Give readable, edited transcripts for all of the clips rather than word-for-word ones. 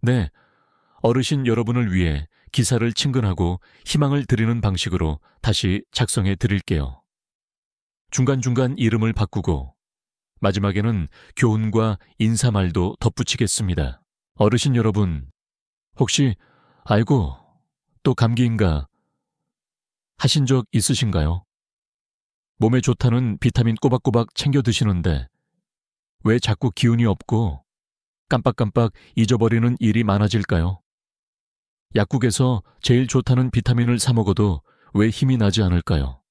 네, 어르신 여러분을 위해 기사를 친근하고 희망을 드리는 방식으로 다시 작성해 드릴게요. 중간중간 이름을 바꾸고 마지막에는 교훈과 인사말도 덧붙이겠습니다. 어르신 여러분, 혹시 아이고, 또 감기인가 하신 적 있으신가요? 몸에 좋다는 비타민 꼬박꼬박 챙겨 드시는데 왜 자꾸 기운이 없고 깜빡깜빡 잊어버리는 일이 많아질까요? 약국에서 제일 좋다는 비타민을 사 먹어도 왜 힘이 나지 않을까요?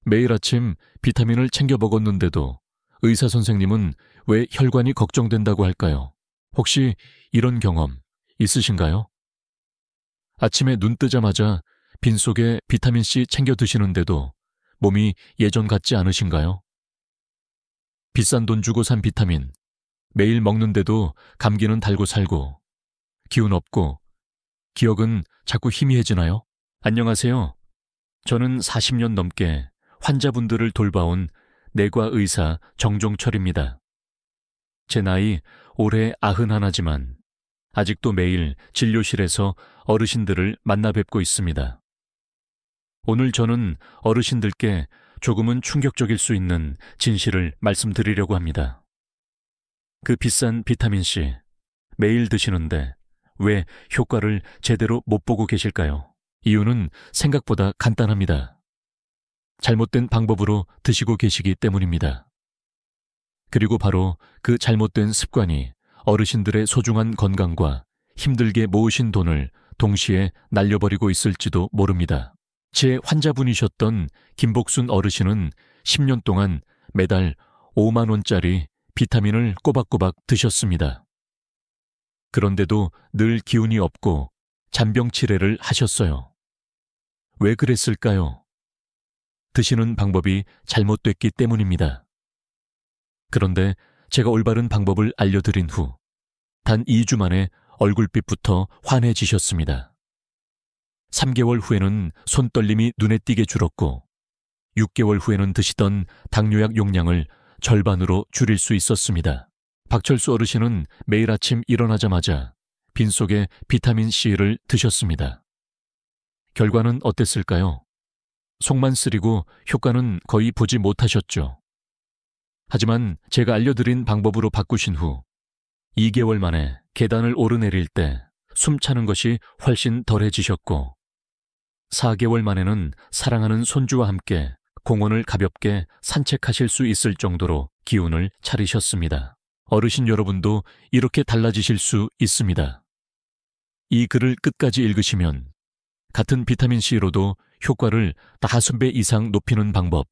매일 아침 비타민을 챙겨 먹었는데도 의사 선생님은 왜 혈관이 걱정된다고 할까요? 혹시 이런 경험 있으신가요? 아침에 눈 뜨자마자 빈속에 비타민C 챙겨 드시는데도 몸이 예전 같지 않으신가요? 비싼 돈 주고 산 비타민, 매일 먹는데도 감기는 달고 살고, 기운 없고, 기억은 자꾸 희미해지나요? 안녕하세요. 저는 40년 넘게 환자분들을 돌봐온 내과 의사 정종철입니다. 제 나이 올해 91지만 아직도 매일 진료실에서 어르신들을 만나 뵙고 있습니다. 오늘 저는 어르신들께 조금은 충격적일 수 있는 진실을 말씀드리려고 합니다. 그 비싼 비타민C 매일 드시는데 왜 효과를 제대로 못 보고 계실까요? 이유는 생각보다 간단합니다. 잘못된 방법으로 드시고 계시기 때문입니다. 그리고 바로 그 잘못된 습관이 어르신들의 소중한 건강과 힘들게 모으신 돈을 동시에 날려버리고 있을지도 모릅니다. 제 환자분이셨던 김복순 어르신은 10년 동안 매달 5만 원짜리 비타민을 꼬박꼬박 드셨습니다. 그런데도 늘 기운이 없고 잔병 치레를 하셨어요. 왜 그랬을까요? 드시는 방법이 잘못됐기 때문입니다. 그런데 제가 올바른 방법을 알려드린 후 단 2주 만에 얼굴빛부터 환해지셨습니다. 3개월 후에는 손떨림이 눈에 띄게 줄었고 6개월 후에는 드시던 당뇨약 용량을 절반으로 줄일 수 있었습니다. 박철수 어르신은 매일 아침 일어나자마자 빈속에 비타민C를 드셨습니다. 결과는 어땠을까요? 속만 쓰리고 효과는 거의 보지 못하셨죠. 하지만 제가 알려드린 방법으로 바꾸신 후 2개월 만에 계단을 오르내릴 때 숨차는 것이 훨씬 덜해지셨고 4개월 만에는 사랑하는 손주와 함께 공원을 가볍게 산책하실 수 있을 정도로 기운을 차리셨습니다. 어르신 여러분도 이렇게 달라지실 수 있습니다. 이 글을 끝까지 읽으시면 같은 비타민C로도 효과를 5배 이상 높이는 방법,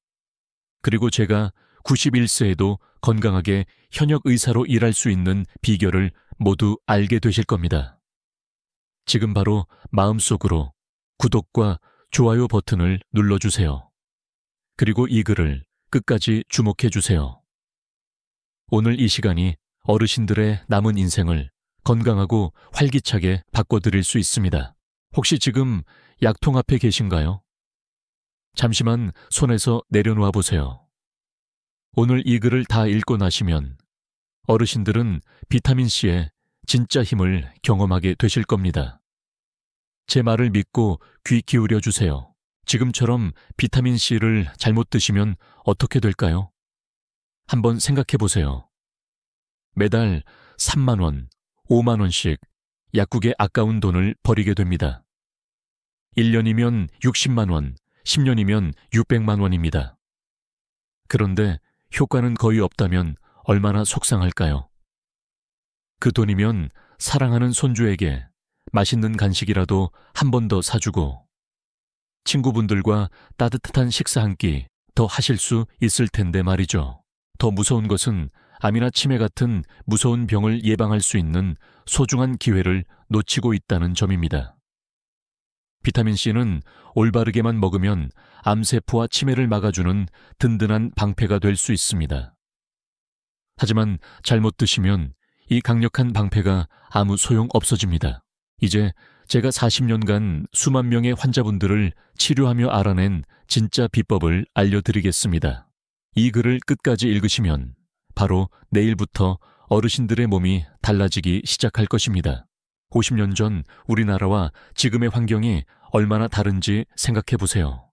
그리고 제가 91세에도 건강하게 현역 의사로 일할 수 있는 비결을 모두 알게 되실 겁니다. 지금 바로 마음속으로 구독과 좋아요 버튼을 눌러주세요. 그리고 이 글을 끝까지 주목해주세요. 오늘 이 시간이 어르신들의 남은 인생을 건강하고 활기차게 바꿔드릴 수 있습니다. 혹시 지금 약통 앞에 계신가요? 잠시만 손에서 내려놓아 보세요. 오늘 이 글을 다 읽고 나시면 어르신들은 비타민C의 진짜 힘을 경험하게 되실 겁니다. 제 말을 믿고 귀 기울여 주세요. 지금처럼 비타민C를 잘못 드시면 어떻게 될까요? 한번 생각해 보세요. 매달 3만 원, 5만 원씩 약국에 아까운 돈을 버리게 됩니다. 1년이면 60만 원, 10년이면 600만 원입니다. 그런데 효과는 거의 없다면 얼마나 속상할까요? 그 돈이면 사랑하는 손주에게 맛있는 간식이라도 한 번 더 사주고 친구분들과 따뜻한 식사 한 끼 더 하실 수 있을 텐데 말이죠. 더 무서운 것은 암이나 치매 같은 무서운 병을 예방할 수 있는 소중한 기회를 놓치고 있다는 점입니다. 비타민C는 올바르게만 먹으면 암세포와 치매를 막아주는 든든한 방패가 될 수 있습니다. 하지만 잘못 드시면 이 강력한 방패가 아무 소용 없어집니다. 이제 제가 40년간 수만 명의 환자분들을 치료하며 알아낸 진짜 비법을 알려드리겠습니다. 이 글을 끝까지 읽으시면 바로 내일부터 어르신들의 몸이 달라지기 시작할 것입니다. 50년 전 우리나라와 지금의 환경이 얼마나 다른지 생각해 보세요.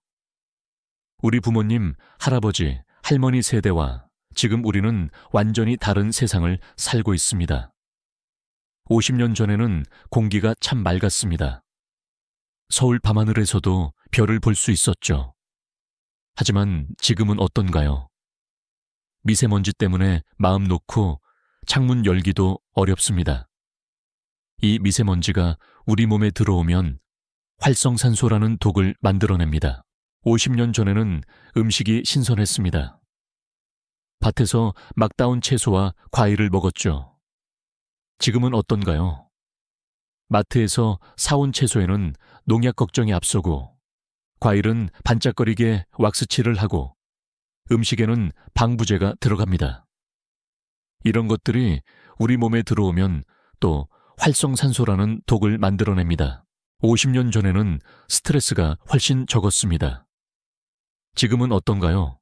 우리 부모님, 할아버지, 할머니 세대와 지금 우리는 완전히 다른 세상을 살고 있습니다. 50년 전에는 공기가 참 맑았습니다. 서울 밤하늘에서도 별을 볼 수 있었죠. 하지만 지금은 어떤가요? 미세먼지 때문에 마음 놓고 창문 열기도 어렵습니다. 이 미세먼지가 우리 몸에 들어오면 활성산소라는 독을 만들어냅니다. 50년 전에는 음식이 신선했습니다. 밭에서 막 따온 채소와 과일을 먹었죠. 지금은 어떤가요? 마트에서 사온 채소에는 농약 걱정이 앞서고 과일은 반짝거리게 왁스칠을 하고 음식에는 방부제가 들어갑니다. 이런 것들이 우리 몸에 들어오면 또 활성산소라는 독을 만들어냅니다. 50년 전에는 스트레스가 훨씬 적었습니다. 지금은 어떤가요?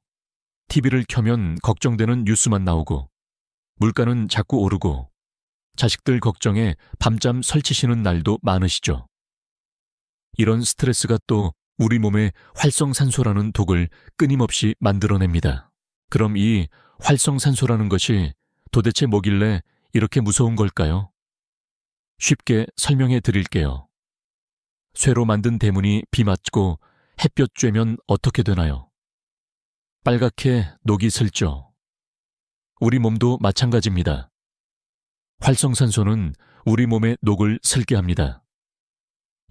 TV를 켜면 걱정되는 뉴스만 나오고 물가는 자꾸 오르고 자식들 걱정에 밤잠 설치시는 날도 많으시죠. 이런 스트레스가 또 우리 몸에 활성산소라는 독을 끊임없이 만들어냅니다. 그럼 이 활성산소라는 것이 도대체 뭐길래 이렇게 무서운 걸까요? 쉽게 설명해 드릴게요. 쇠로 만든 대문이 비 맞고 햇볕 쬐면 어떻게 되나요? 빨갛게 녹이 슬죠. 우리 몸도 마찬가지입니다. 활성산소는 우리 몸의 녹을 슬게 합니다.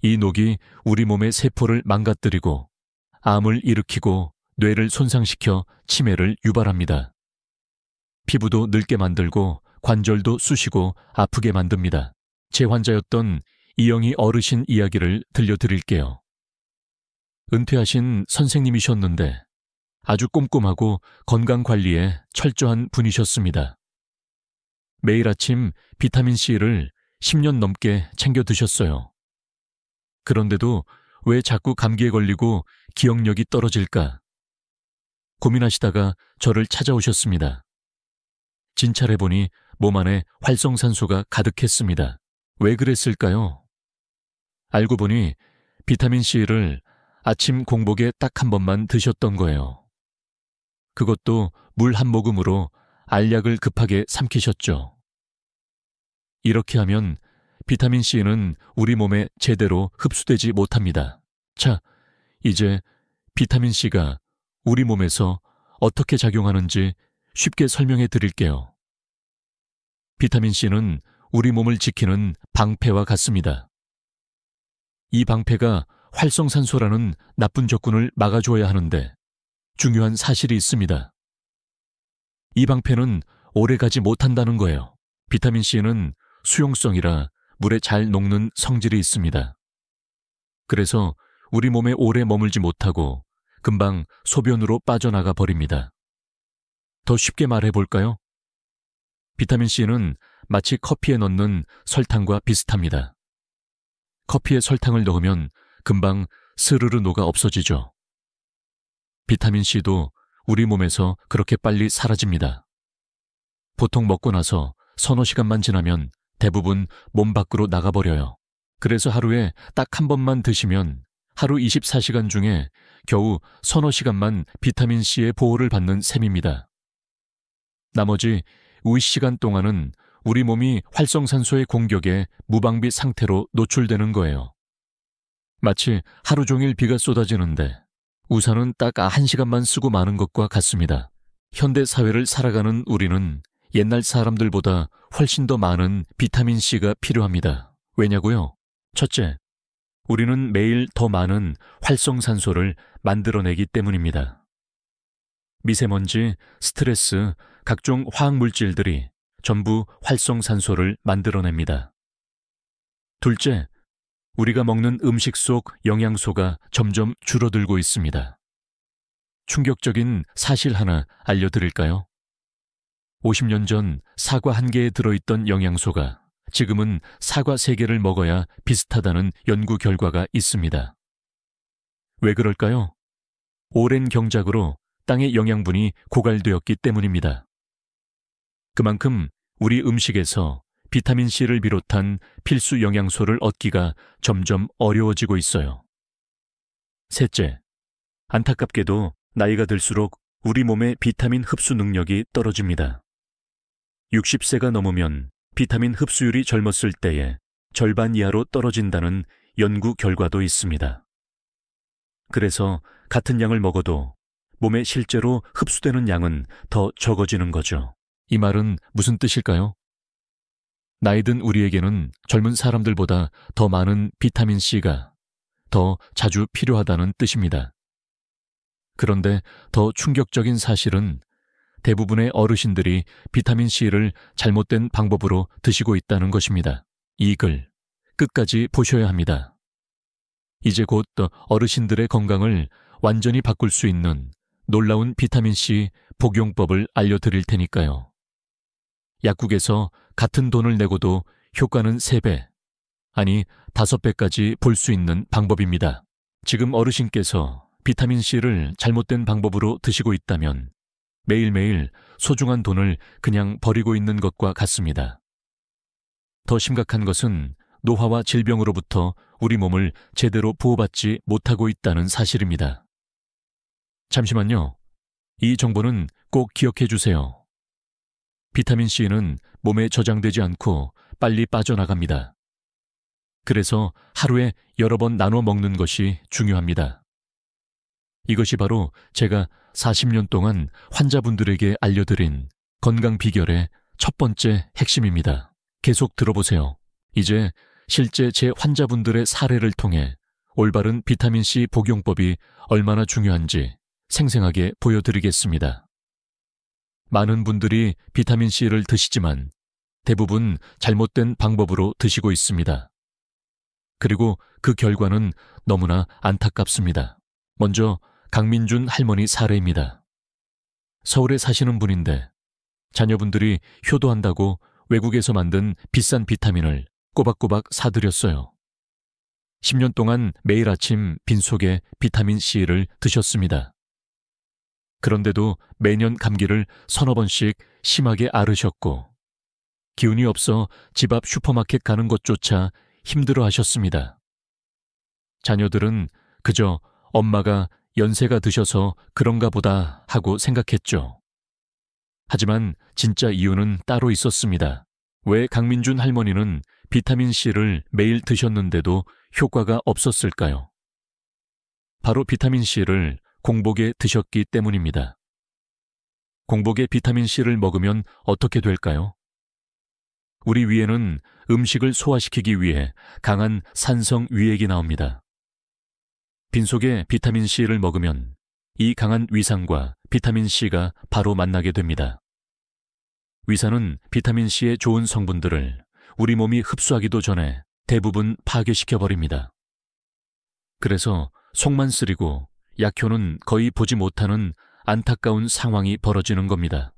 이 녹이 우리 몸의 세포를 망가뜨리고 암을 일으키고 뇌를 손상시켜 치매를 유발합니다. 피부도 늙게 만들고 관절도 쑤시고 아프게 만듭니다. 제 환자였던 이영희 어르신 이야기를 들려드릴게요. 은퇴하신 선생님이셨는데 아주 꼼꼼하고 건강관리에 철저한 분이셨습니다. 매일 아침 비타민C를 10년 넘게 챙겨 드셨어요. 그런데도 왜 자꾸 감기에 걸리고 기억력이 떨어질까? 고민하시다가 저를 찾아오셨습니다. 진찰해보니 몸 안에 활성산소가 가득했습니다. 왜 그랬을까요? 알고 보니 비타민C를 아침 공복에 딱 한 번만 드셨던 거예요. 그것도 물 한 모금으로 알약을 급하게 삼키셨죠. 이렇게 하면 비타민C는 우리 몸에 제대로 흡수되지 못합니다. 자, 이제 비타민C가 우리 몸에서 어떻게 작용하는지 쉽게 설명해 드릴게요. 비타민C는 우리 몸을 지키는 방패와 같습니다. 이 방패가 활성산소라는 나쁜 적군을 막아줘야 하는데 중요한 사실이 있습니다. 이 방패는 오래가지 못한다는 거예요. 비타민C는 수용성이라 물에 잘 녹는 성질이 있습니다. 그래서 우리 몸에 오래 머물지 못하고 금방 소변으로 빠져나가 버립니다. 더 쉽게 말해볼까요? 비타민C는 마치 커피에 넣는 설탕과 비슷합니다. 커피에 설탕을 넣으면 금방 스르르 녹아 없어지죠. 비타민C도 우리 몸에서 그렇게 빨리 사라집니다. 보통 먹고 나서 서너 시간만 지나면 대부분 몸 밖으로 나가버려요. 그래서 하루에 딱 한 번만 드시면 하루 24시간 중에 겨우 서너 시간만 비타민C의 보호를 받는 셈입니다. 나머지 50시간 동안은 우리 몸이 활성산소의 공격에 무방비 상태로 노출되는 거예요. 마치 하루 종일 비가 쏟아지는데 우산은 딱 1시간만 쓰고 마는 것과 같습니다. 현대 사회를 살아가는 우리는 옛날 사람들보다 훨씬 더 많은 비타민C가 필요합니다. 왜냐고요? 첫째, 우리는 매일 더 많은 활성산소를 만들어내기 때문입니다. 미세먼지, 스트레스, 각종 화학물질들이 전부 활성산소를 만들어냅니다. 둘째, 우리가 먹는 음식 속 영양소가 점점 줄어들고 있습니다. 충격적인 사실 하나 알려드릴까요? 50년 전 사과 한 개에 들어있던 영양소가 지금은 사과 3개를 먹어야 비슷하다는 연구 결과가 있습니다. 왜 그럴까요? 오랜 경작으로 땅의 영양분이 고갈되었기 때문입니다. 그만큼 우리 음식에서 비타민C를 비롯한 필수 영양소를 얻기가 점점 어려워지고 있어요. 셋째, 안타깝게도 나이가 들수록 우리 몸의 비타민 흡수 능력이 떨어집니다. 60세가 넘으면 비타민 흡수율이 젊었을 때에 절반 이하로 떨어진다는 연구 결과도 있습니다. 그래서 같은 양을 먹어도 몸에 실제로 흡수되는 양은 더 적어지는 거죠. 이 말은 무슨 뜻일까요? 나이 든 우리에게는 젊은 사람들보다 더 많은 비타민C가 더 자주 필요하다는 뜻입니다. 그런데 더 충격적인 사실은 대부분의 어르신들이 비타민C를 잘못된 방법으로 드시고 있다는 것입니다. 이 글 끝까지 보셔야 합니다. 이제 곧 어르신들의 건강을 완전히 바꿀 수 있는 놀라운 비타민C 복용법을 알려드릴 테니까요. 약국에서 같은 돈을 내고도 효과는 3배, 아니 5배까지 볼 수 있는 방법입니다. 지금 어르신께서 비타민C를 잘못된 방법으로 드시고 있다면 매일매일 소중한 돈을 그냥 버리고 있는 것과 같습니다. 더 심각한 것은 노화와 질병으로부터 우리 몸을 제대로 보호받지 못하고 있다는 사실입니다. 잠시만요. 이 정보는 꼭 기억해 주세요. 비타민C는 몸에 저장되지 않고 빨리 빠져나갑니다. 그래서 하루에 여러 번 나눠 먹는 것이 중요합니다. 이것이 바로 제가 40년 동안 환자분들에게 알려드린 건강 비결의 첫 번째 핵심입니다. 계속 들어보세요. 이제 실제 제 환자분들의 사례를 통해 올바른 비타민C 복용법이 얼마나 중요한지 생생하게 보여드리겠습니다. 많은 분들이 비타민C를 드시지만 대부분 잘못된 방법으로 드시고 있습니다. 그리고 그 결과는 너무나 안타깝습니다. 먼저 강민준 할머니 사례입니다. 서울에 사시는 분인데 자녀분들이 효도한다고 외국에서 만든 비싼 비타민을 꼬박꼬박 사드렸어요. 10년 동안 매일 아침 빈속에 비타민C를 드셨습니다. 그런데도 매년 감기를 서너 번씩 심하게 앓으셨고 기운이 없어 집 앞 슈퍼마켓 가는 것조차 힘들어 하셨습니다. 자녀들은 그저 엄마가 연세가 드셔서 그런가 보다 하고 생각했죠. 하지만 진짜 이유는 따로 있었습니다. 왜 강민준 할머니는 비타민C를 매일 드셨는데도 효과가 없었을까요? 바로 비타민C를 공복에 드셨기 때문입니다. 공복에 비타민C를 먹으면 어떻게 될까요? 우리 위에는 음식을 소화시키기 위해 강한 산성 위액이 나옵니다. 빈속에 비타민C를 먹으면 이 강한 위산과 비타민C가 바로 만나게 됩니다. 위산은 비타민C의 좋은 성분들을 우리 몸이 흡수하기도 전에 대부분 파괴시켜버립니다. 그래서 속만 쓰리고 약효는 거의 보지 못하는 안타까운 상황이 벌어지는 겁니다.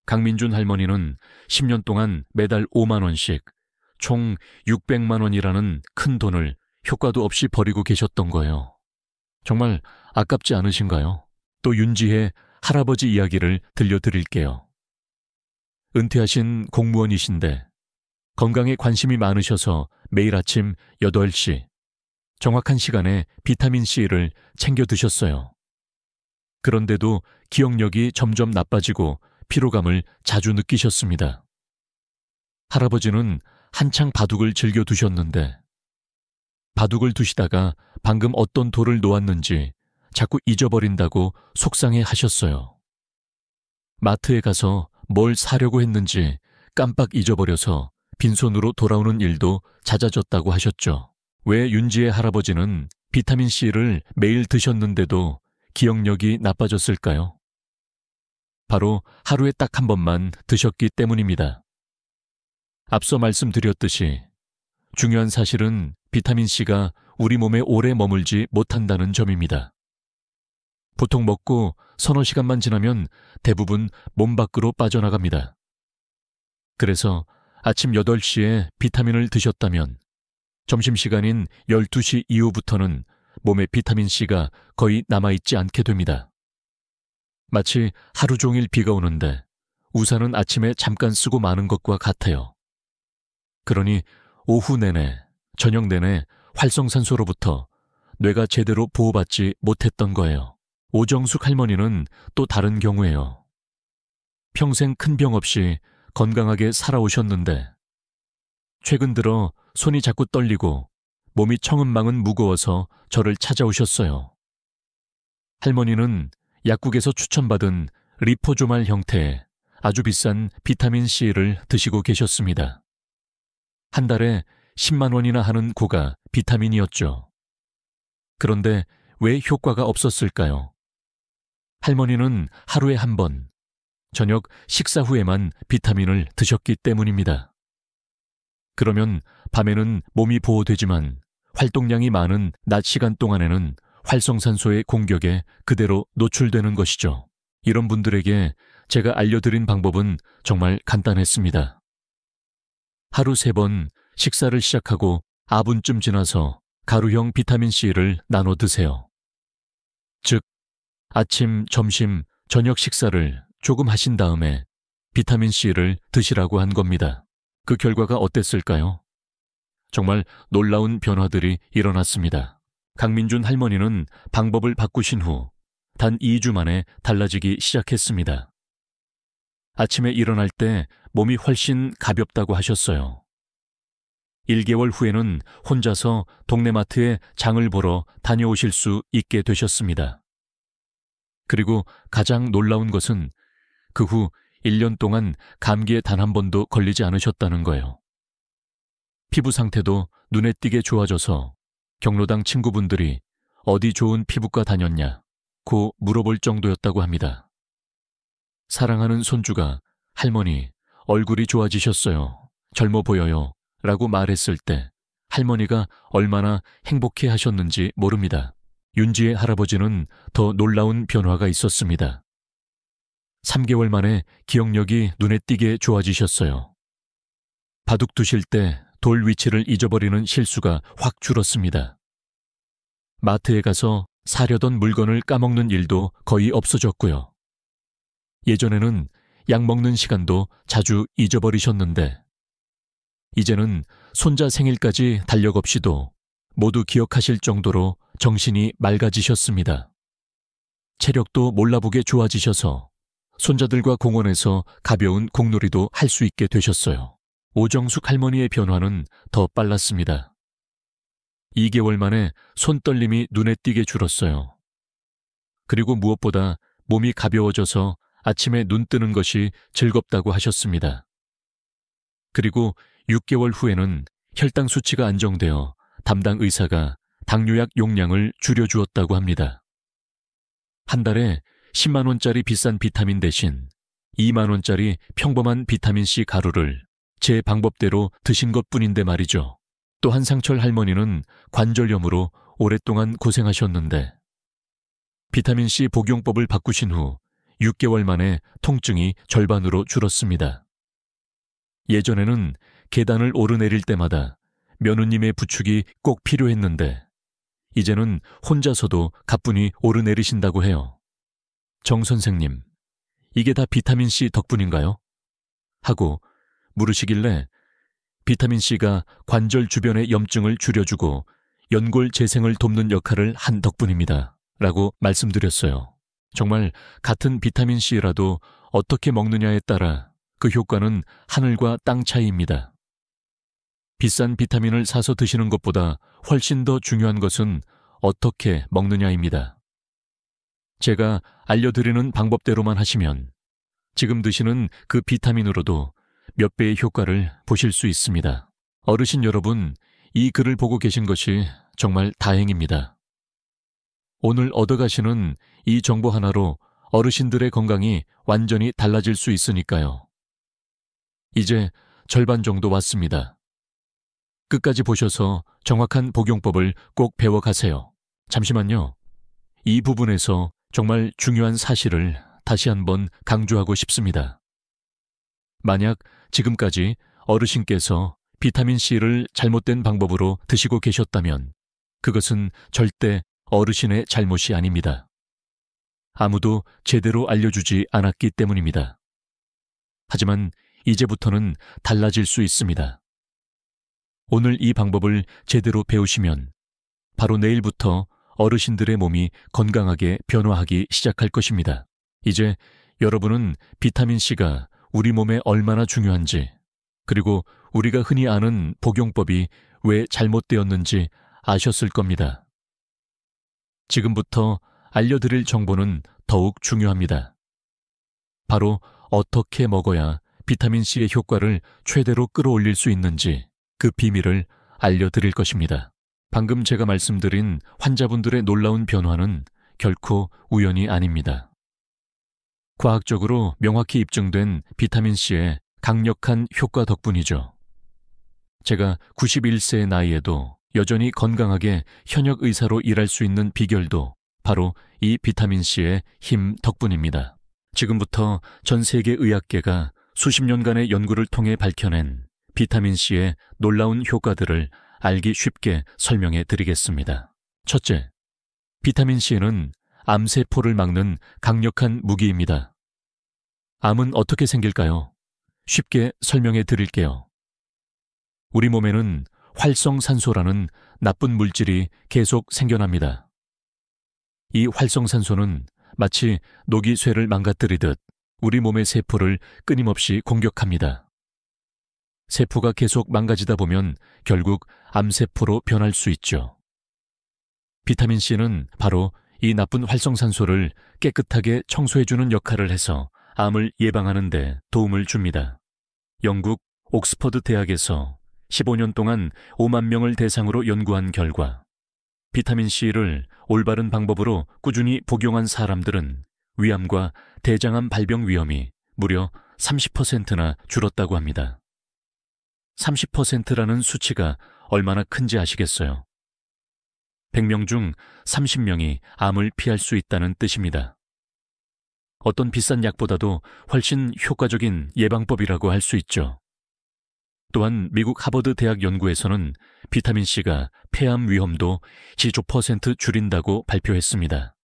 강민준 할머니는 10년 동안 매달 5만 원씩 총 600만 원이라는 큰 돈을 효과도 없이 버리고 계셨던 거예요. 정말 아깝지 않으신가요? 또 윤지의 할아버지 이야기를 들려드릴게요. 은퇴하신 공무원이신데 건강에 관심이 많으셔서 매일 아침 8시 정확한 시간에 비타민C를 챙겨 드셨어요. 그런데도 기억력이 점점 나빠지고 피로감을 자주 느끼셨습니다. 할아버지는 한창 바둑을 즐겨 두셨는데 바둑을 두시다가 방금 어떤 돌을 놓았는지 자꾸 잊어버린다고 속상해 하셨어요. 마트에 가서 뭘 사려고 했는지 깜빡 잊어버려서 빈손으로 돌아오는 일도 잦아졌다고 하셨죠. 왜 윤지의 할아버지는 비타민C를 매일 드셨는데도 기억력이 나빠졌을까요? 바로 하루에 딱 한 번만 드셨기 때문입니다. 앞서 말씀드렸듯이 중요한 사실은 비타민C가 우리 몸에 오래 머물지 못한다는 점입니다. 보통 먹고 서너 시간만 지나면 대부분 몸 밖으로 빠져나갑니다. 그래서 아침 8시에 비타민을 드셨다면 점심시간인 12시 이후부터는 몸에 비타민C가 거의 남아있지 않게 됩니다. 마치 하루 종일 비가 오는데 우산은 아침에 잠깐 쓰고 마는 것과 같아요. 그러니 오후 내내, 저녁 내내 활성산소로부터 뇌가 제대로 보호받지 못했던 거예요. 오정숙 할머니는 또 다른 경우예요. 평생 큰 병 없이 건강하게 살아오셨는데 최근 들어 손이 자꾸 떨리고 몸이 청은망은 무거워서 저를 찾아오셨어요. 할머니는 약국에서 추천받은 리포조말 형태의 아주 비싼 비타민C를 드시고 계셨습니다. 한 달에 10만 원이나 하는 고가 비타민이었죠. 그런데 왜 효과가 없었을까요? 할머니는 하루에 한 번, 저녁 식사 후에만 비타민을 드셨기 때문입니다. 그러면 밤에는 몸이 보호되지만 활동량이 많은 낮 시간 동안에는 활성산소의 공격에 그대로 노출되는 것이죠. 이런 분들에게 제가 알려드린 방법은 정말 간단했습니다. 하루 3번 식사를 시작하고 4분쯤 지나서 가루형 비타민C를 나눠 드세요. 즉, 아침, 점심, 저녁 식사를 조금 하신 다음에 비타민C를 드시라고 한 겁니다. 그 결과가 어땠을까요? 정말 놀라운 변화들이 일어났습니다. 강민준 할머니는 방법을 바꾸신 후 단 2주 만에 달라지기 시작했습니다. 아침에 일어날 때 몸이 훨씬 가볍다고 하셨어요. 1개월 후에는 혼자서 동네 마트에 장을 보러 다녀오실 수 있게 되셨습니다. 그리고 가장 놀라운 것은 그 후 1년 동안 감기에 단 한 번도 걸리지 않으셨다는 거예요. 피부 상태도 눈에 띄게 좋아져서 경로당 친구분들이 어디 좋은 피부과 다녔냐 고 물어볼 정도였다고 합니다. 사랑하는 손주가 할머니, 얼굴이 좋아지셨어요. 젊어 보여요. 라고 말했을 때 할머니가 얼마나 행복해 하셨는지 모릅니다. 윤지의 할아버지는 더 놀라운 변화가 있었습니다. 3개월 만에 기억력이 눈에 띄게 좋아지셨어요. 바둑 두실 때 돌 위치를 잊어버리는 실수가 확 줄었습니다. 마트에 가서 사려던 물건을 까먹는 일도 거의 없어졌고요. 예전에는 약 먹는 시간도 자주 잊어버리셨는데 이제는 손자 생일까지 달력 없이도 모두 기억하실 정도로 정신이 맑아지셨습니다. 체력도 몰라보게 좋아지셔서 손자들과 공원에서 가벼운 공놀이도 할 수 있게 되셨어요. 오정숙 할머니의 변화는 더 빨랐습니다. 2개월 만에 손떨림이 눈에 띄게 줄었어요. 그리고 무엇보다 몸이 가벼워져서 아침에 눈 뜨는 것이 즐겁다고 하셨습니다. 그리고 6개월 후에는 혈당 수치가 안정되어 담당 의사가 당뇨약 용량을 줄여주었다고 합니다. 한 달에 10만 원짜리 비싼 비타민 대신 2만 원짜리 평범한 비타민C 가루를 제 방법대로 드신 것뿐인데 말이죠. 또 한상철 할머니는 관절염으로 오랫동안 고생하셨는데 비타민C 복용법을 바꾸신 후 6개월 만에 통증이 절반으로 줄었습니다. 예전에는 계단을 오르내릴 때마다 며느님의 부축이 꼭 필요했는데 이제는 혼자서도 가뿐히 오르내리신다고 해요. 정 선생님, 이게 다 비타민C 덕분인가요? 하고 물으시길래 비타민C가 관절 주변의 염증을 줄여주고 연골 재생을 돕는 역할을 한 덕분입니다. 라고 말씀드렸어요. 정말 같은 비타민C라도 어떻게 먹느냐에 따라 그 효과는 하늘과 땅 차이입니다. 비싼 비타민을 사서 드시는 것보다 훨씬 더 중요한 것은 어떻게 먹느냐입니다. 제가 알려드리는 방법대로만 하시면 지금 드시는 그 비타민으로도 몇 배의 효과를 보실 수 있습니다. 어르신 여러분, 이 글을 보고 계신 것이 정말 다행입니다. 오늘 얻어가시는 이 정보 하나로 어르신들의 건강이 완전히 달라질 수 있으니까요. 이제 절반 정도 왔습니다. 끝까지 보셔서 정확한 복용법을 꼭 배워가세요. 잠시만요. 이 부분에서 정말 중요한 사실을 다시 한번 강조하고 싶습니다. 만약 지금까지 어르신께서 비타민C를 잘못된 방법으로 드시고 계셨다면 그것은 절대 어르신의 잘못이 아닙니다. 아무도 제대로 알려주지 않았기 때문입니다. 하지만 이제부터는 달라질 수 있습니다. 오늘 이 방법을 제대로 배우시면 바로 내일부터 어르신들의 몸이 건강하게 변화하기 시작할 것입니다. 이제 여러분은 비타민C가 우리 몸에 얼마나 중요한지, 그리고 우리가 흔히 아는 복용법이 왜 잘못되었는지 아셨을 겁니다. 지금부터 알려드릴 정보는 더욱 중요합니다. 바로 어떻게 먹어야 비타민C의 효과를 최대로 끌어올릴 수 있는지 그 비밀을 알려드릴 것입니다. 방금 제가 말씀드린 환자분들의 놀라운 변화는 결코 우연이 아닙니다. 과학적으로 명확히 입증된 비타민C의 강력한 효과 덕분이죠. 제가 91세의 나이에도 여전히 건강하게 현역 의사로 일할 수 있는 비결도 바로 이 비타민C의 힘 덕분입니다. 지금부터 전 세계 의학계가 수십 년간의 연구를 통해 밝혀낸 비타민C의 놀라운 효과들을 알기 쉽게 설명해 드리겠습니다. 첫째, 비타민C는 암세포를 막는 강력한 무기입니다. 암은 어떻게 생길까요? 쉽게 설명해 드릴게요. 우리 몸에는 활성산소라는 나쁜 물질이 계속 생겨납니다. 이 활성산소는 마치 녹이 쇠를 망가뜨리듯 우리 몸의 세포를 끊임없이 공격합니다. 세포가 계속 망가지다 보면 결국 암세포로 변할 수 있죠. 비타민C는 바로 이 나쁜 활성산소를 깨끗하게 청소해주는 역할을 해서 암을 예방하는 데 도움을 줍니다. 영국 옥스퍼드 대학에서 15년 동안 5만 명을 대상으로 연구한 결과 비타민C를 올바른 방법으로 꾸준히 복용한 사람들은 위암과 대장암 발병 위험이 무려 30%나 줄었다고 합니다. 30%라는 수치가 얼마나 큰지 아시겠어요? 100명 중 30명이 암을 피할 수 있다는 뜻입니다. 어떤 비싼 약보다도 훨씬 효과적인 예방법이라고 할 수 있죠. 또한 미국 하버드 대학 연구에서는 비타민C가 폐암 위험도 지조 % 줄인다고 발표했습니다.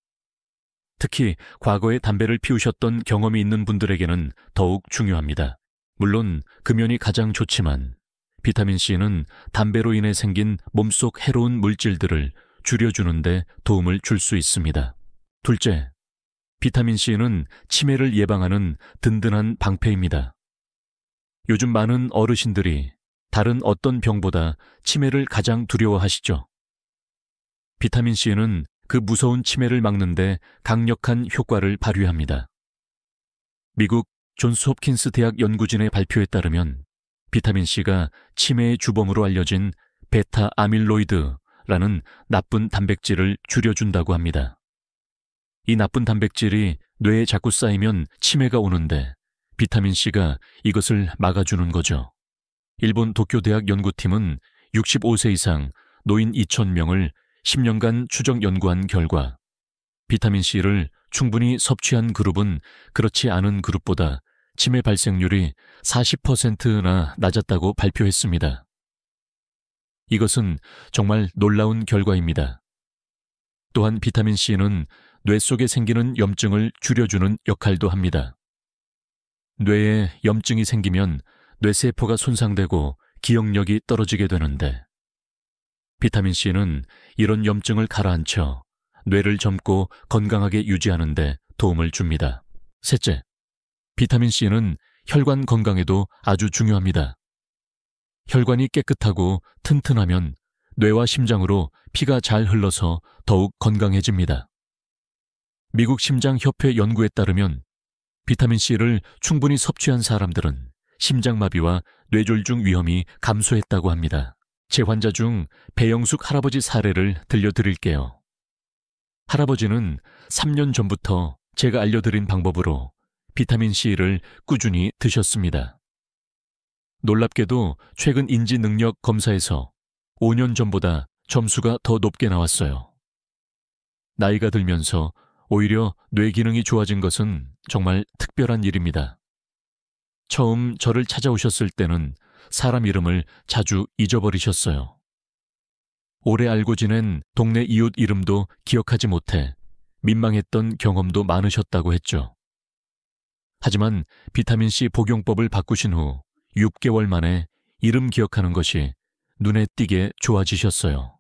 특히 과거에 담배를 피우셨던 경험이 있는 분들에게는 더욱 중요합니다. 물론 금연이 가장 좋지만 비타민C는 담배로 인해 생긴 몸속 해로운 물질들을 줄여주는 데 도움을 줄 수 있습니다. 둘째, 비타민C는 치매를 예방하는 든든한 방패입니다. 요즘 많은 어르신들이 다른 어떤 병보다 치매를 가장 두려워하시죠. 비타민C는 그 무서운 치매를 막는 데 강력한 효과를 발휘합니다. 미국 존스 홉킨스 대학 연구진의 발표에 따르면 비타민C가 치매의 주범으로 알려진 베타 아밀로이드라는 나쁜 단백질을 줄여준다고 합니다. 이 나쁜 단백질이 뇌에 자꾸 쌓이면 치매가 오는데 비타민C가 이것을 막아주는 거죠. 일본 도쿄대학 연구팀은 65세 이상 노인 2,000명을 10년간 추적 연구한 결과 비타민C를 충분히 섭취한 그룹은 그렇지 않은 그룹보다 치매 발생률이 40%나 낮았다고 발표했습니다. 이것은 정말 놀라운 결과입니다. 또한 비타민C는 뇌 속에 생기는 염증을 줄여주는 역할도 합니다. 뇌에 염증이 생기면 뇌세포가 손상되고 기억력이 떨어지게 되는데 비타민C는 이런 염증을 가라앉혀 뇌를 젊고 건강하게 유지하는 데 도움을 줍니다. 셋째, 비타민C는 혈관 건강에도 아주 중요합니다. 혈관이 깨끗하고 튼튼하면 뇌와 심장으로 피가 잘 흘러서 더욱 건강해집니다. 미국 심장협회 연구에 따르면 비타민C를 충분히 섭취한 사람들은 심장마비와 뇌졸중 위험이 감소했다고 합니다. 제 환자 중 배영숙 할아버지 사례를 들려드릴게요. 할아버지는 3년 전부터 제가 알려드린 방법으로 비타민C를 꾸준히 드셨습니다. 놀랍게도 최근 인지능력 검사에서 5년 전보다 점수가 더 높게 나왔어요. 나이가 들면서 오히려 뇌 기능이 좋아진 것은 정말 특별한 일입니다. 처음 저를 찾아오셨을 때는 사람 이름을 자주 잊어버리셨어요. 오래 알고 지낸 동네 이웃 이름도 기억하지 못해 민망했던 경험도 많으셨다고 했죠. 하지만 비타민C 복용법을 바꾸신 후 6개월 만에 이름 기억하는 것이 눈에 띄게 좋아지셨어요.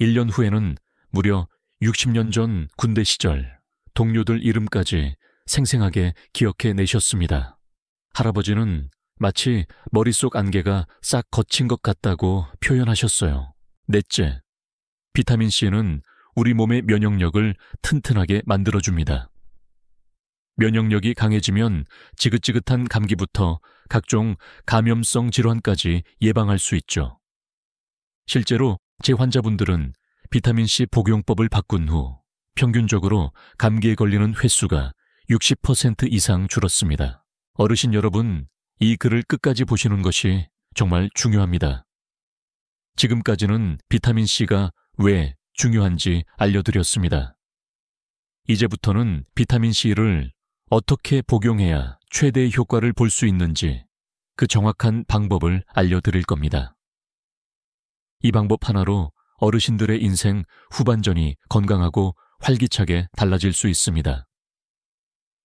1년 후에는 무려 60년 전 군대 시절 동료들 이름까지 생생하게 기억해 내셨습니다. 할아버지는 마치 머릿속 안개가 싹 걷힌 것 같다고 표현하셨어요. 넷째, 비타민C는 우리 몸의 면역력을 튼튼하게 만들어줍니다. 면역력이 강해지면 지긋지긋한 감기부터 각종 감염성 질환까지 예방할 수 있죠. 실제로 제 환자분들은 비타민C 복용법을 바꾼 후 평균적으로 감기에 걸리는 횟수가 60% 이상 줄었습니다. 어르신 여러분, 이 글을 끝까지 보시는 것이 정말 중요합니다. 지금까지는 비타민C가 왜 중요한지 알려드렸습니다. 이제부터는 비타민C를 어떻게 복용해야 최대의 효과를 볼 수 있는지 그 정확한 방법을 알려드릴 겁니다. 이 방법 하나로 어르신들의 인생 후반전이 건강하고 활기차게 달라질 수 있습니다.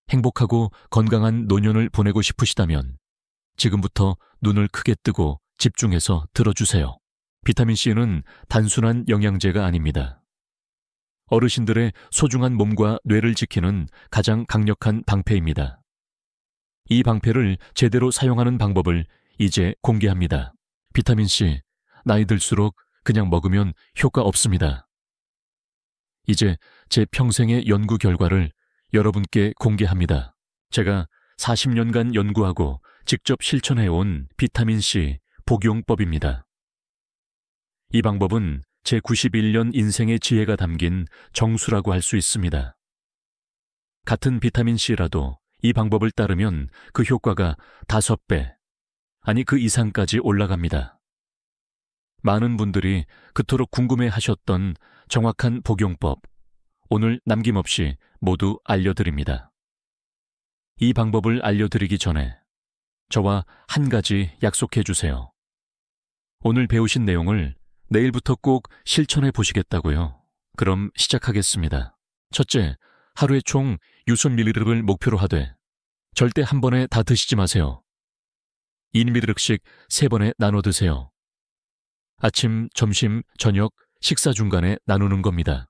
행복하고 건강한 노년을 보내고 싶으시다면 지금부터 눈을 크게 뜨고 집중해서 들어주세요. 비타민C는 단순한 영양제가 아닙니다. 어르신들의 소중한 몸과 뇌를 지키는 가장 강력한 방패입니다. 이 방패를 제대로 사용하는 방법을 이제 공개합니다. 비타민C, 나이 들수록 그냥 먹으면 효과 없습니다. 이제 제 평생의 연구 결과를 여러분께 공개합니다. 제가 40년간 연구하고 직접 실천해온 비타민C 복용법입니다. 이 방법은 제 91년 인생의 지혜가 담긴 정수라고 할 수 있습니다. 같은 비타민C라도 이 방법을 따르면 그 효과가 5배, 아니 그 이상까지 올라갑니다. 많은 분들이 그토록 궁금해하셨던 정확한 복용법, 오늘 남김없이 모두 알려드립니다. 이 방법을 알려드리기 전에 저와 한 가지 약속해 주세요. 오늘 배우신 내용을 내일부터 꼭 실천해 보시겠다고요? 그럼 시작하겠습니다. 첫째, 하루에 총 6ml를 목표로 하되 절대 한 번에 다 드시지 마세요. 1ml씩 3번에 나눠 드세요. 아침, 점심, 저녁, 식사 중간에 나누는 겁니다.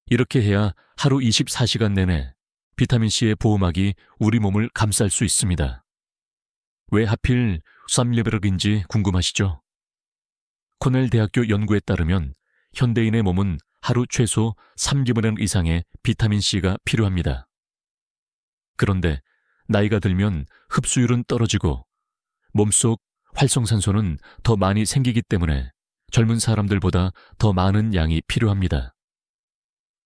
이렇게 해야 하루 24시간 내내 비타민C의 보호막이 우리 몸을 감쌀 수 있습니다. 왜 하필 3ml인지 궁금하시죠? 코넬 대학교 연구에 따르면 현대인의 몸은 하루 최소 3ml 이상의 비타민C가 필요합니다. 그런데 나이가 들면 흡수율은 떨어지고 몸속 활성산소는 더 많이 생기기 때문에 젊은 사람들보다 더 많은 양이 필요합니다.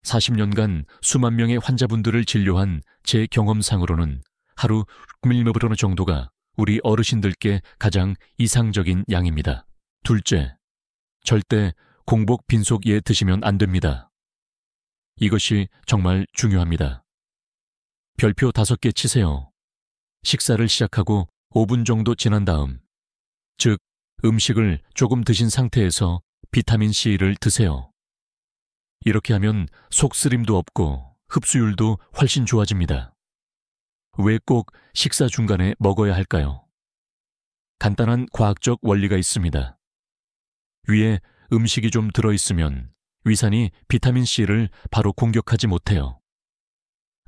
40년간 수만 명의 환자분들을 진료한 제 경험상으로는 하루 6ml 정도가 우리 어르신들께 가장 이상적인 양입니다. 둘째, 절대 공복 빈속에 드시면 안 됩니다. 이것이 정말 중요합니다. 별표 5개 치세요. 식사를 시작하고 5분 정도 지난 다음, 즉 음식을 조금 드신 상태에서 비타민C를 드세요. 이렇게 하면 속쓰림도 없고 흡수율도 훨씬 좋아집니다. 왜 꼭 식사 중간에 먹어야 할까요? 간단한 과학적 원리가 있습니다. 위에 음식이 좀 들어있으면 위산이 비타민C를 바로 공격하지 못해요.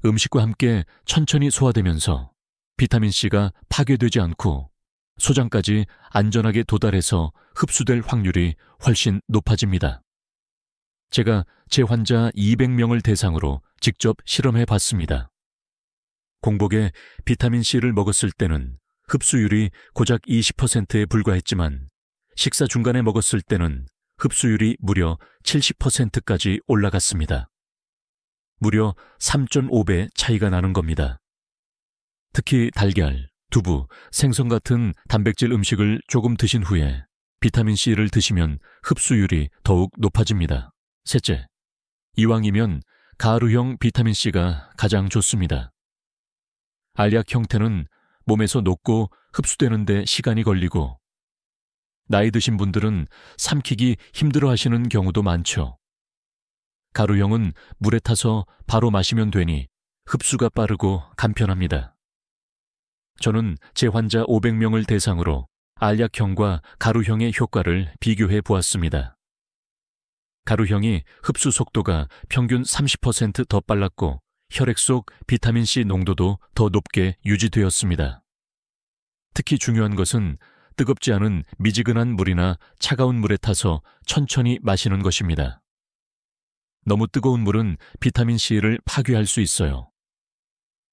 음식과 함께 천천히 소화되면서 비타민C가 파괴되지 않고 소장까지 안전하게 도달해서 흡수될 확률이 훨씬 높아집니다. 제가 제 환자 200명을 대상으로 직접 실험해 봤습니다. 공복에 비타민C를 먹었을 때는 흡수율이 고작 20%에 불과했지만 식사 중간에 먹었을 때는 흡수율이 무려 70%까지 올라갔습니다. 무려 3.5배 차이가 나는 겁니다. 특히 달걀, 두부, 생선 같은 단백질 음식을 조금 드신 후에 비타민C를 드시면 흡수율이 더욱 높아집니다. 셋째, 이왕이면 가루형 비타민C가 가장 좋습니다. 알약 형태는 몸에서 녹고 흡수되는데 시간이 걸리고 나이 드신 분들은 삼키기 힘들어하시는 경우도 많죠. 가루형은 물에 타서 바로 마시면 되니 흡수가 빠르고 간편합니다. 저는 제 환자 500명을 대상으로 알약형과 가루형의 효과를 비교해 보았습니다. 가루형이 흡수 속도가 평균 30% 더 빨랐고 혈액 속 비타민C 농도도 더 높게 유지되었습니다. 특히 중요한 것은 뜨겁지 않은 미지근한 물이나 차가운 물에 타서 천천히 마시는 것입니다. 너무 뜨거운 물은 비타민C를 파괴할 수 있어요.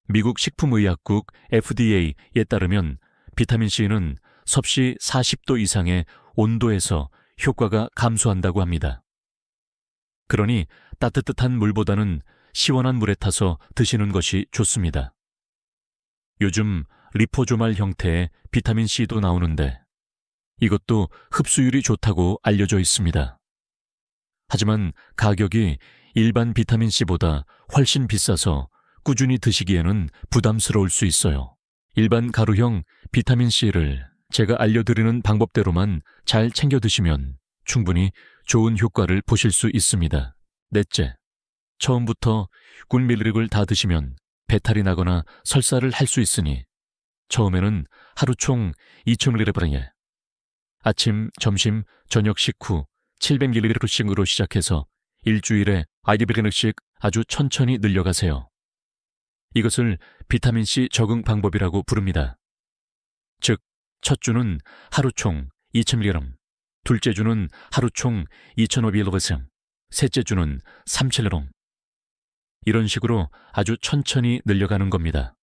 미국 식품의약국 FDA에 따르면 비타민C는 섭씨 40도 이상의 온도에서 효과가 감소한다고 합니다. 그러니 따뜻한 물보다는 시원한 물에 타서 드시는 것이 좋습니다. 요즘 리포조말 형태의 비타민C도 나오는데 이것도 흡수율이 좋다고 알려져 있습니다. 하지만 가격이 일반 비타민C보다 훨씬 비싸서 꾸준히 드시기에는 부담스러울 수 있어요. 일반 가루형 비타민C를 제가 알려드리는 방법대로만 잘 챙겨 드시면 충분히 좋은 효과를 보실 수 있습니다. 넷째, 처음부터 꿀밀리릭을 다 드시면 배탈이 나거나 설사를 할 수 있으니 처음에는 하루 총 2000mg에 아침, 점심, 저녁 식후 700mg씩으로 시작해서 일주일에 200mg씩 아주 천천히 늘려가세요. 이것을 비타민C 적응 방법이라고 부릅니다. 즉, 첫 주는 하루 총 2000mg, 둘째 주는 하루 총 2500mg, 셋째 주는 3000mg. 이런 식으로 아주 천천히 늘려가는 겁니다.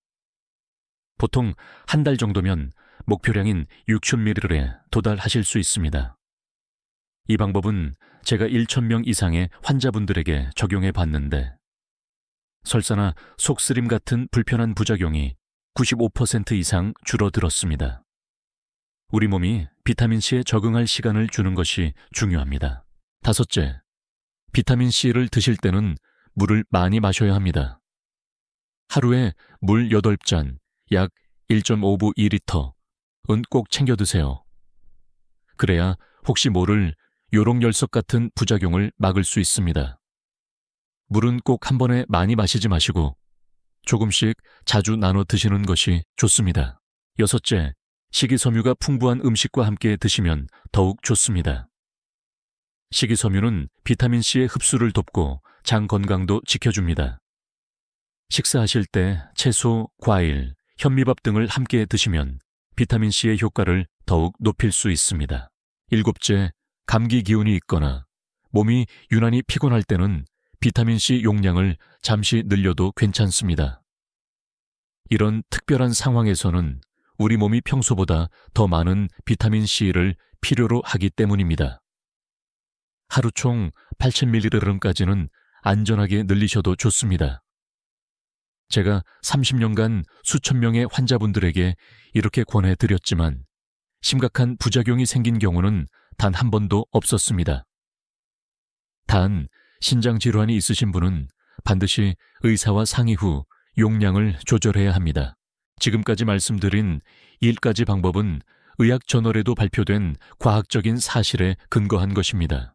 보통 한 달 정도면 목표량인 6000ml에 도달하실 수 있습니다. 이 방법은 제가 1000명 이상의 환자분들에게 적용해 봤는데 설사나 속쓰림 같은 불편한 부작용이 95% 이상 줄어들었습니다. 우리 몸이 비타민C에 적응할 시간을 주는 것이 중요합니다. 다섯째, 비타민C를 드실 때는 물을 많이 마셔야 합니다. 하루에 물 8잔, 약 1.5부 2리터은 꼭 챙겨 드세요. 그래야 혹시 모를 요록열석 같은 부작용을 막을 수 있습니다. 물은 꼭 한 번에 많이 마시지 마시고 조금씩 자주 나눠 드시는 것이 좋습니다. 여섯째, 식이섬유가 풍부한 음식과 함께 드시면 더욱 좋습니다. 식이섬유는 비타민C의 흡수를 돕고 장 건강도 지켜줍니다. 식사하실 때 채소, 과일, 현미밥 등을 함께 드시면 비타민C의 효과를 더욱 높일 수 있습니다. 일곱째, 감기 기운이 있거나 몸이 유난히 피곤할 때는 비타민C 용량을 잠시 늘려도 괜찮습니다. 이런 특별한 상황에서는 우리 몸이 평소보다 더 많은 비타민C를 필요로 하기 때문입니다. 하루 총 8000mg까지는 안전하게 늘리셔도 좋습니다. 제가 30년간 수천 명의 환자분들에게 이렇게 권해드렸지만 심각한 부작용이 생긴 경우는 단 한 번도 없었습니다. 단, 신장질환이 있으신 분은 반드시 의사와 상의 후 용량을 조절해야 합니다. 지금까지 말씀드린 1가지 방법은 의학저널에도 발표된 과학적인 사실에 근거한 것입니다.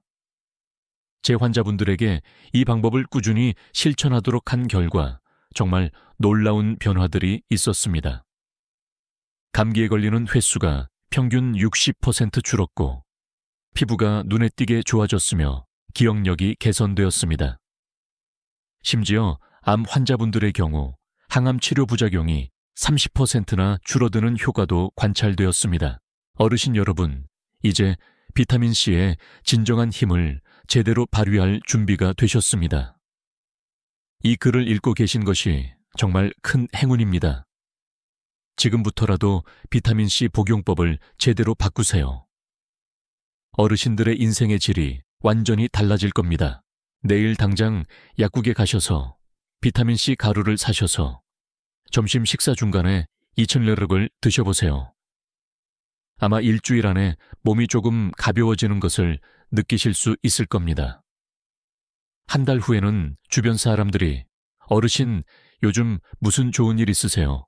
제 환자분들에게 이 방법을 꾸준히 실천하도록 한 결과 정말 놀라운 변화들이 있었습니다. 감기에 걸리는 횟수가 평균 60% 줄었고 피부가 눈에 띄게 좋아졌으며 기억력이 개선되었습니다. 심지어 암 환자분들의 경우 항암 치료 부작용이 30%나 줄어드는 효과도 관찰되었습니다. 어르신 여러분, 이제 비타민C의 진정한 힘을 제대로 발휘할 준비가 되셨습니다. 이 글을 읽고 계신 것이 정말 큰 행운입니다. 지금부터라도 비타민C 복용법을 제대로 바꾸세요. 어르신들의 인생의 질이 완전히 달라질 겁니다. 내일 당장 약국에 가셔서 비타민C 가루를 사셔서 점심 식사 중간에 2000mg을 드셔보세요. 아마 일주일 안에 몸이 조금 가벼워지는 것을 느끼실 수 있을 겁니다. 한 달 후에는 주변 사람들이 어르신, 요즘 무슨 좋은 일 있으세요?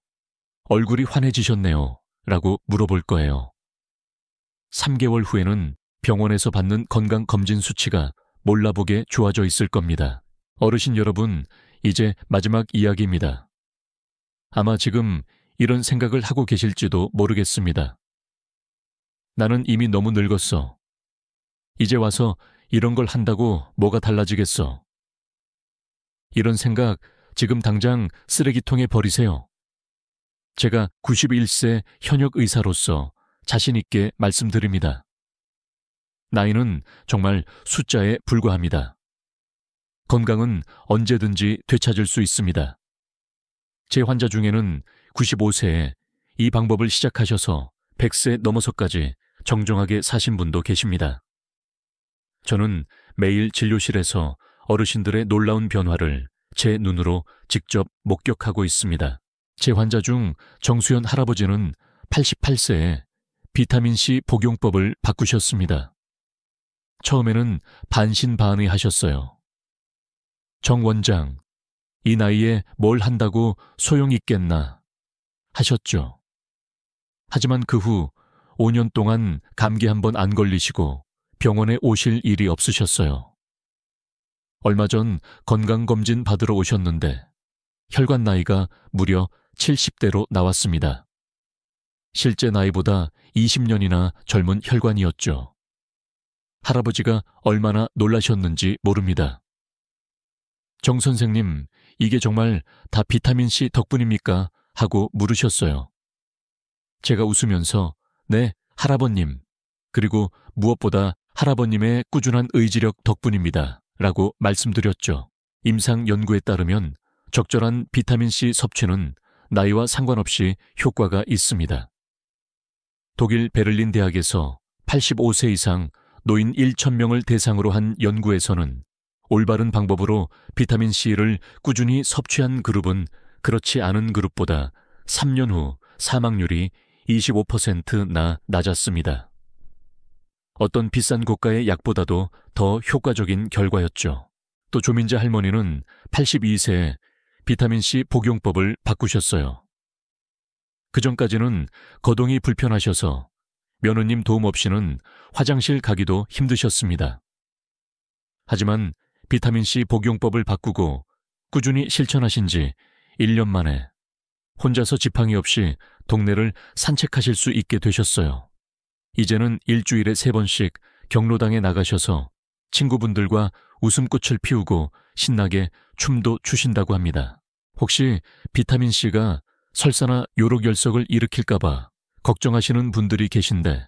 얼굴이 환해지셨네요. 라고 물어볼 거예요. 3개월 후에는 병원에서 받는 건강검진 수치가 몰라보게 좋아져 있을 겁니다. 어르신 여러분, 이제 마지막 이야기입니다. 아마 지금 이런 생각을 하고 계실지도 모르겠습니다. 나는 이미 너무 늙었어. 이제 와서 이런 걸 한다고 뭐가 달라지겠어. 이런 생각 지금 당장 쓰레기통에 버리세요. 제가 91세 현역 의사로서 자신 있게 말씀드립니다. 나이는 정말 숫자에 불과합니다. 건강은 언제든지 되찾을 수 있습니다. 제 환자 중에는 95세에 이 방법을 시작하셔서 100세 넘어서까지 정정하게 사신 분도 계십니다. 저는 매일 진료실에서 어르신들의 놀라운 변화를 제 눈으로 직접 목격하고 있습니다. 제 환자 중 정수연 할아버지는 88세에 비타민C 복용법을 바꾸셨습니다. 처음에는 반신반의하셨어요. 정 원장, 이 나이에 뭘 한다고 소용있겠나 하셨죠. 하지만 그 후 5년 동안 감기 한 번 안 걸리시고 병원에 오실 일이 없으셨어요. 얼마 전 건강검진 받으러 오셨는데 혈관 나이가 무려 70대로 나왔습니다. 실제 나이보다 20년이나 젊은 혈관이었죠. 할아버지가 얼마나 놀라셨는지 모릅니다. 정 선생님, 이게 정말 다 비타민C 덕분입니까? 하고 물으셨어요. 제가 웃으면서 네, 할아버님, 그리고 무엇보다 할아버님의 꾸준한 의지력 덕분입니다. 라고 말씀드렸죠. 임상 연구에 따르면 적절한 비타민C 섭취는 나이와 상관없이 효과가 있습니다. 독일 베를린 대학에서 85세 이상 노인 1,000명을 대상으로 한 연구에서는 올바른 방법으로 비타민C를 꾸준히 섭취한 그룹은 그렇지 않은 그룹보다 3년 후 사망률이 25%나 낮았습니다. 어떤 비싼 고가의 약보다도 더 효과적인 결과였죠. 또 조민자 할머니는 82세에 비타민C 복용법을 바꾸셨어요. 그전까지는 거동이 불편하셔서 며느님 도움 없이는 화장실 가기도 힘드셨습니다. 하지만 비타민C 복용법을 바꾸고 꾸준히 실천하신 지 1년 만에 혼자서 지팡이 없이 동네를 산책하실 수 있게 되셨어요. 이제는 일주일에 3번씩 경로당에 나가셔서 친구분들과 웃음꽃을 피우고 신나게 춤도 추신다고 합니다. 혹시 비타민C가 설사나 요로결석을 일으킬까봐 걱정하시는 분들이 계신데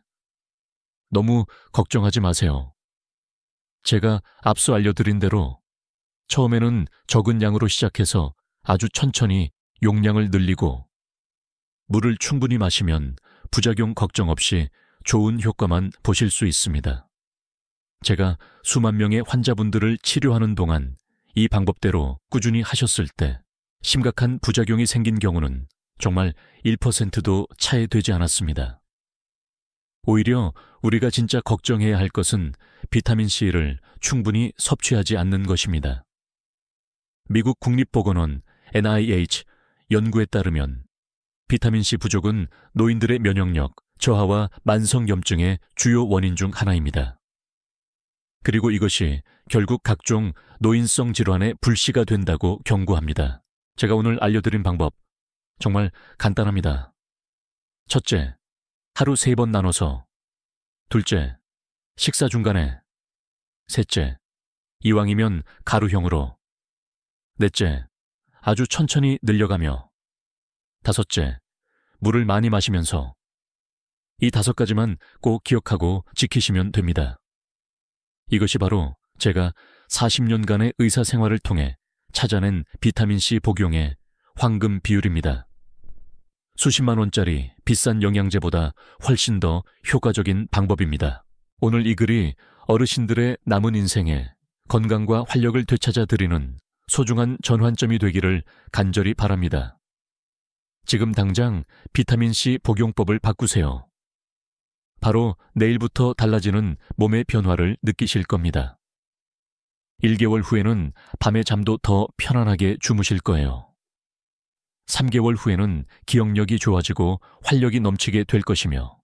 너무 걱정하지 마세요. 제가 앞서 알려드린 대로 처음에는 적은 양으로 시작해서 아주 천천히 용량을 늘리고 물을 충분히 마시면 부작용 걱정 없이 좋은 효과만 보실 수 있습니다. 제가 수만 명의 환자분들을 치료하는 동안 이 방법대로 꾸준히 하셨을 때 심각한 부작용이 생긴 경우는 정말 1%도 차이되지 않았습니다. 오히려 우리가 진짜 걱정해야 할 것은 비타민C를 충분히 섭취하지 않는 것입니다. 미국 국립보건원 NIH 연구에 따르면 비타민C 부족은 노인들의 면역력 저하와 만성염증의 주요 원인 중 하나입니다. 그리고 이것이 결국 각종 노인성 질환의 불씨가 된다고 경고합니다. 제가 오늘 알려드린 방법 정말 간단합니다. 첫째, 하루 3번 나눠서. 둘째, 식사 중간에. 셋째, 이왕이면 가루형으로. 넷째, 아주 천천히 늘려가며. 다섯째, 물을 많이 마시면서. 이 5가지만 꼭 기억하고 지키시면 됩니다. 이것이 바로 제가 40년간의 의사 생활을 통해 찾아낸 비타민C 복용의 황금 비율입니다. 수십만 원짜리 비싼 영양제보다 훨씬 더 효과적인 방법입니다. 오늘 이 글이 어르신들의 남은 인생에 건강과 활력을 되찾아 드리는 소중한 전환점이 되기를 간절히 바랍니다. 지금 당장 비타민C 복용법을 바꾸세요. 바로 내일부터 달라지는 몸의 변화를 느끼실 겁니다. 1개월 후에는 밤에 잠도 더 편안하게 주무실 거예요. 3개월 후에는 기억력이 좋아지고 활력이 넘치게 될 것이며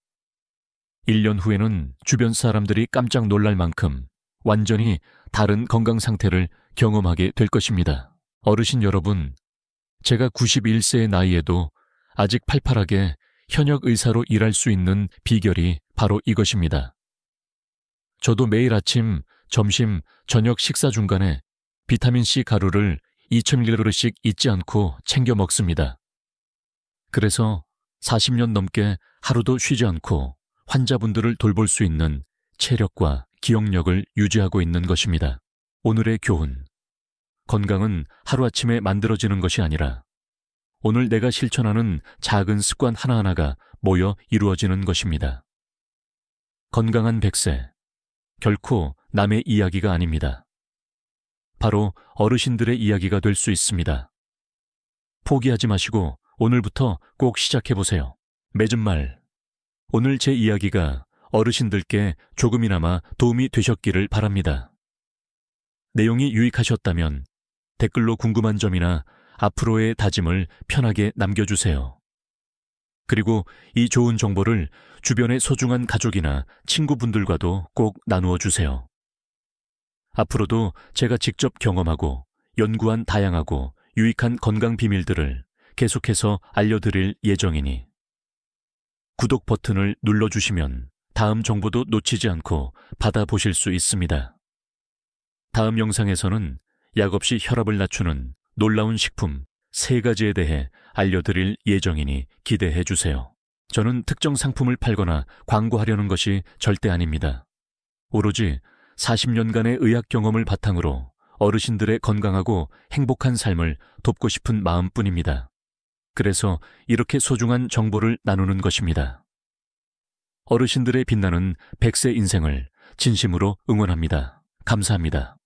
1년 후에는 주변 사람들이 깜짝 놀랄 만큼 완전히 다른 건강 상태를 경험하게 될 것입니다. 어르신 여러분, 제가 91세의 나이에도 아직 팔팔하게 현역 의사로 일할 수 있는 비결이 바로 이것입니다. 저도 매일 아침, 점심, 저녁 식사 중간에 비타민C 가루를 2000mg씩 잊지 않고 챙겨 먹습니다. 그래서 40년 넘게 하루도 쉬지 않고 환자분들을 돌볼 수 있는 체력과 기억력을 유지하고 있는 것입니다. 오늘의 교훈. 건강은 하루아침에 만들어지는 것이 아니라 오늘 내가 실천하는 작은 습관 하나하나가 모여 이루어지는 것입니다. 건강한 100세. 결코 남의 이야기가 아닙니다. 바로 어르신들의 이야기가 될 수 있습니다. 포기하지 마시고 오늘부터 꼭 시작해보세요. 맺은 말. 오늘 제 이야기가 어르신들께 조금이나마 도움이 되셨기를 바랍니다. 내용이 유익하셨다면 댓글로 궁금한 점이나 앞으로의 다짐을 편하게 남겨주세요. 그리고 이 좋은 정보를 주변의 소중한 가족이나 친구분들과도 꼭 나누어 주세요. 앞으로도 제가 직접 경험하고 연구한 다양하고 유익한 건강 비밀들을 계속해서 알려드릴 예정이니 구독 버튼을 눌러주시면 다음 정보도 놓치지 않고 받아보실 수 있습니다. 다음 영상에서는 약 없이 혈압을 낮추는 놀라운 식품 3가지에 대해 알려드릴 예정이니 기대해 주세요. 저는 특정 상품을 팔거나 광고하려는 것이 절대 아닙니다. 오로지 40년간의 의학 경험을 바탕으로 어르신들의 건강하고 행복한 삶을 돕고 싶은 마음뿐입니다. 그래서 이렇게 소중한 정보를 나누는 것입니다. 어르신들의 빛나는 100세 인생을 진심으로 응원합니다. 감사합니다.